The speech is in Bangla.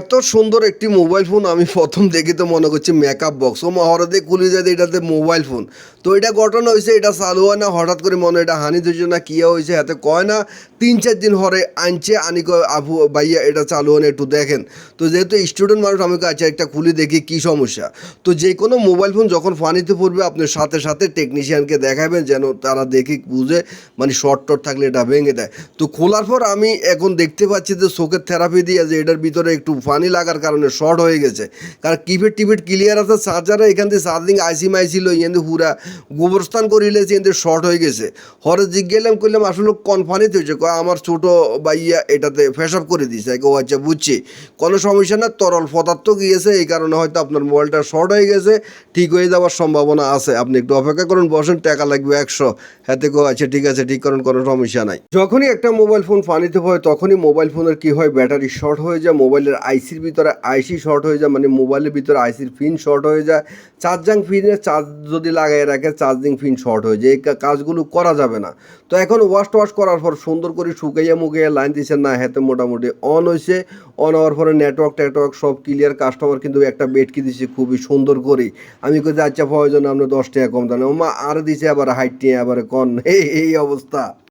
এত সুন্দর একটি মোবাইল ফোন আমি প্রথম দেখে তো মনে করছি মেকআপ বক্স ও হঠাৎ খুলে যায় এটাতে মোবাইল ফোন। তো এটা ঘটনা হয়েছে, এটা চালু হয় না, হঠাৎ করে মনে হয় এটা হানি ধরছে না কিয়া হয়েছে, হাতে কয় না 3-4 দিন হরে আনছে আনি কয় আবু ভাইয়া এটা চালু হয় না একটু দেখেন। তো যেহেতু স্টুডেন্ট মানুষ আমি আচ্ছা একটা খুলে দেখি কী সমস্যা। তো যে কোনো মোবাইল ফোন যখন পানিতে পড়বে আপনি সাথে সাথে টেকনিশিয়ানকে দেখাবেন যেন তারা দেখে বুঝে, মানে শর্ট টট থাকলে এটা ভেঙে দেয়। তো খোলার পর আমি এখন দেখতে পাচ্ছি যে চোখের থেরাপি দিয়ে যে এটার ভিতরে একটু পানি লাগার কারণে শর্ট হয়ে গেছে। কারণ কিপ্যাড টিপিড ক্লিয়ার আছে, চার্জারে এখান থেকে চার্জিং আইসি মাইসি লো এখান থেকে পুরা গোবরস্থান করিলেছে, এখান থেকে শর্ট হয়ে গেছে। হরে জিজ্ঞেলাম করলাম আসলে কোন পানিতে হয়েছে, কয় আমার ছোটো ভাইয়া এটাতে ফেসাব করে দিয়েছে। ও আচ্ছা বুঝছি, কোনো সমস্যা না, তরল পদার্থ গিয়েছে এই কারণে হয়তো আপনার মোবাইলটা শর্ট হয়ে গেছে, ঠিক হয়ে যাওয়ার সম্ভাবনা আছে, আপনি একটু অপেক্ষা করুন, বসেন, টাকা লাগবে 100। হাতে কো আচ্ছা ঠিক আছে, ঠিক করুন, কোনো সমস্যা নাই। যখনই একটা মোবাইল ফোন পানিতে হয় তখনই মোবাইল ফোনের কী হয়, ব্যাটারি শর্ট হয়ে যায়, মোবাইলের আইসির ভিতরে আইসি শর্ট হয়ে যায়, মানে মোবাইলের ভিতরে আইসির পিন শর্ট হয়ে যায়। চার্জিং পিনের চার্জ যদি লাগাই রাখে চার্জিং পিন শর্ট হয়ে যায়, এই কাজগুলো করা যাবে না। তো এখন ওয়াশ করার পর সুন্দর করে শুকাইয়া মুকাইয়া লাইন দিচ্ছেন না, হাতে মোটামুটি অন হয়েছে। অন হওয়ার পরে নেটওয়ার্ক টেটওয়ার্ক সব ক্লিয়ার, কাস্টমার কিন্তু একটা বেটকি দিচ্ছে খুবই সুন্দর করেই। আমি কই যে আচ্ছা প্রয়োজন আপনি 10 টাকা কম দেন, ওমা আর দিছে আবার 60 টাকা, আবার কন এই অবস্থা।